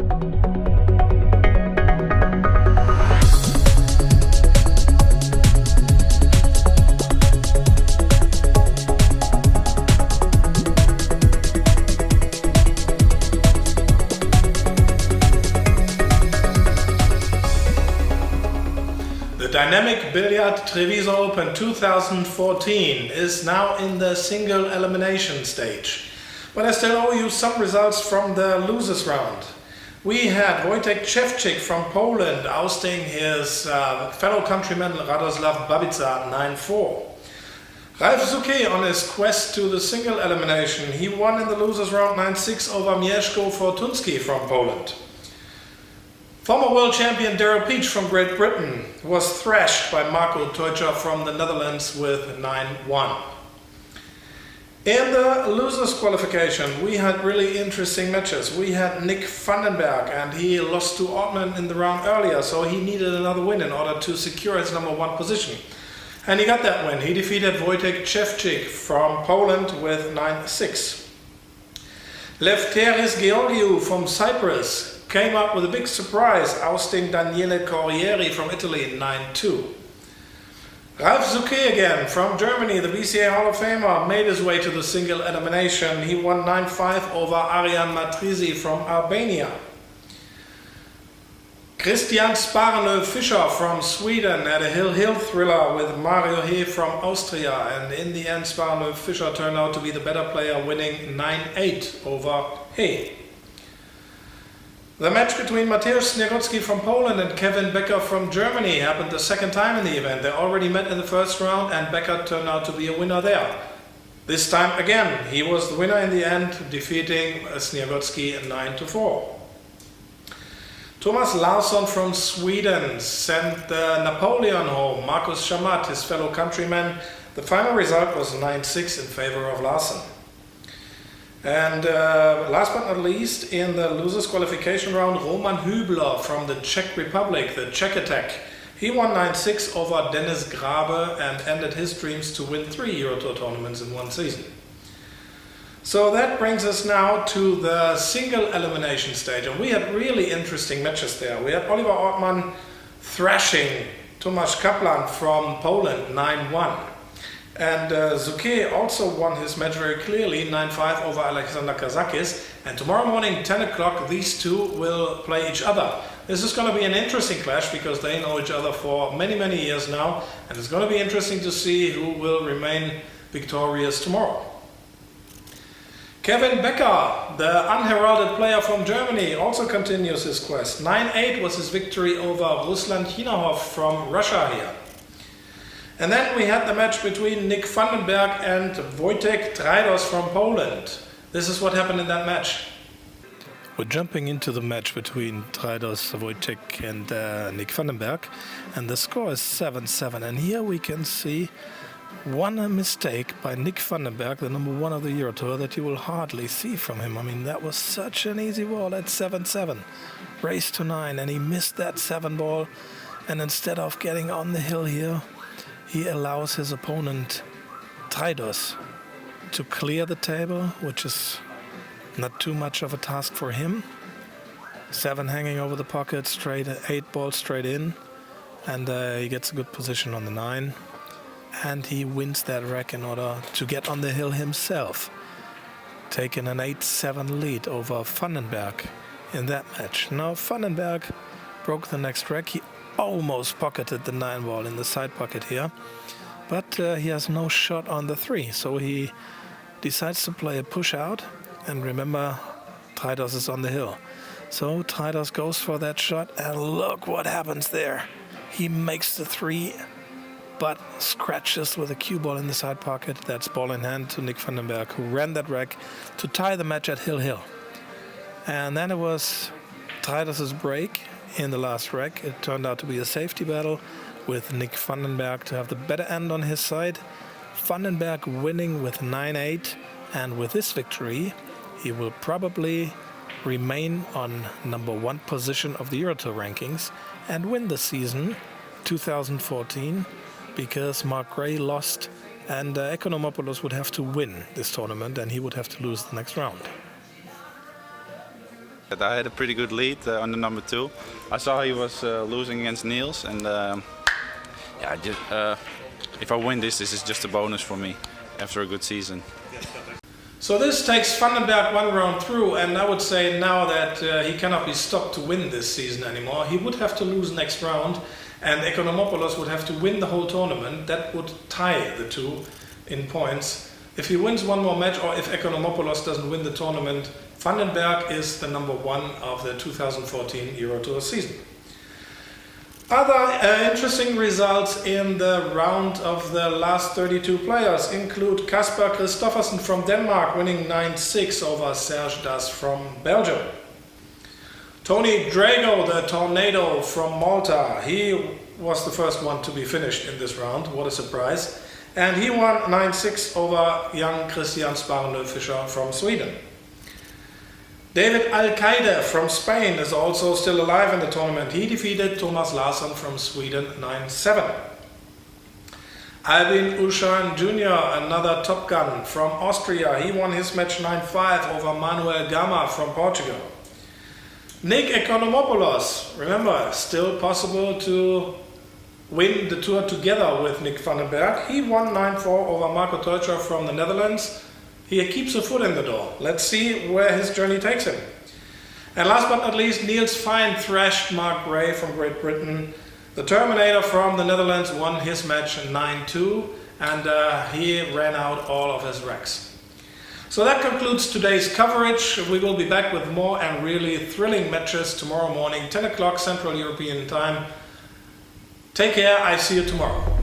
The Dynamic Billard Treviso Open 2014 is now in the single elimination stage. But I still owe you some results from the losers round. We had Wojtek Szczewczyk from Poland ousting his fellow countryman Radoslav Babica 9-4. Ralf Souquet on his quest to the single elimination, he won in the losers round 9-6 over Mieszko Fortunski from Poland. Former world champion Daryl Peach from Great Britain was thrashed by Marco Teucher from the Netherlands with 9-1. In the losers qualification we had really interesting matches. We had Nick Vandenberg, and he lost to Ortmann in the round earlier, so he needed another win in order to secure his #1 position. And he got that win. He defeated Wojtek Szczewczyk from Poland with 9-6. Lefteris Georgiou from Cyprus came up with a big surprise, ousting Daniele Corrieri from Italy 9-2. Ralf Souquet again from Germany, the BCA Hall of Famer, made his way to the single elimination. He won 9-5 over Arian Matrizi from Albania. Christian Sparnö Fischer from Sweden had a hill thriller with Mario He from Austria, and in the end Sparnö Fischer turned out to be the better player, winning 9-8 over He. The match between Mateusz Sniegodzki from Poland and Kevin Becker from Germany happened the second time in the event. They already met in the first round, and Becker turned out to be a winner there. This time again, he was the winner in the end, defeating Sniegodzki 9-4. Thomas Larsson from Sweden sent the Napoleon home, Markus Schamat, his fellow countryman. The final result was 9-6 in favor of Larsson. And last but not least, in the losers qualification round, Roman Hübler from the Czech Republic, the Czech Attack. He won 9-6 over Dennis Grabe and ended his dreams to win 3 Euro Tour tournaments in one season. So that brings us now to the single elimination stage, and we had really interesting matches there. We had Oliver Ortmann thrashing Tomasz Kaplan from Poland 9-1. And Souquet also won his match very clearly, 9-5 over Alexander Kazakis. And tomorrow morning, 10 o'clock, these two will play each other. This is going to be an interesting clash because they know each other for many, many years now. And it's going to be interesting to see who will remain victorious tomorrow. Kevin Becker, the unheralded player from Germany, also continues his quest. 9-8 was his victory over Ruslan Chinahov from Russia here. And then we had the match between Nick Vandenberg and Wojtek Trajdos from Poland. This is what happened in that match. We're jumping into the match between Trajdos, Wojtek and Nick Vandenberg, and the score is 7-7. And here we can see one mistake by Nick Vandenberg, the #1 of the Euro Tour, that you will hardly see from him. I mean, that was such an easy ball at 7-7. Race to 9, and he missed that 7 ball. And instead of getting on the hill here, he allows his opponent Trajdos to clear the table, which is not too much of a task for him. 7 hanging over the pocket, straight 8 ball straight in, and he gets a good position on the 9, and he wins that rack in order to get on the hill himself, taking an 8-7 lead over Vandenberg in that match. Now Vandenberg broke the next rack. He almost pocketed the 9 ball in the side pocket here, but he has no shot on the 3, so he decides to play a push out. And remember, Trajdos is on the hill, so Trajdos goes for that shot, and look what happens there. He makes the 3, but scratches with a cue ball in the side pocket. That's ball in hand to Nick Vandenberg, who ran that rack to tie the match at hill. And then it was Trajdos' break in the last rack. It turned out to be a safety battle with Nick Vandenberg to have the better end on his side. Vandenberg winning with 9-8, and with this victory he will probably remain on #1 position of the Euro Tour rankings and win the season 2014, because Mark Gray lost and Ekonomopoulos would have to win this tournament and he would have to lose the next round. I had a pretty good lead on the number 2. I saw he was losing against Niels, and if I win this is just a bonus for me after a good season. So this takes Vandenberg 1 round through, and I would say now that he cannot be stopped to win this season anymore. He would have to lose next round, and Ekonomopoulos would have to win the whole tournament. That would tie the two in points. If he wins one more match, or if Ekonomopoulos doesn't win the tournament, Vandenberg is the number 1 of the 2014 Euro Tour season. Other interesting results in the round of the last 32 players include Kasper Christoffersen from Denmark winning 9-6 over Serge Das from Belgium. Tony Drago, the Tornado from Malta, he was the first one to be finished in this round, what a surprise. And he won 9-6 over young Christian Sparrenö-Fischer from Sweden. David Alcaide from Spain is also still alive in the tournament. He defeated Thomas Larsson from Sweden 9-7. Albin Ushan Jr., another Top Gun from Austria, he won his match 9-5 over Manuel Gama from Portugal. Nick Ekonomopoulos, remember, still possible to win the tour together with Nick Vandenberg. He won 9-4 over Marco Teutscher from the Netherlands. He keeps a foot in the door. Let's see where his journey takes him. And last but not least, Niels Fine thrashed Mark Gray from Great Britain. The Terminator from the Netherlands won his match 9-2, and he ran out all of his racks. So that concludes today's coverage. We will be back with more and really thrilling matches tomorrow morning, 10 o'clock Central European Time. Take care, I see you tomorrow.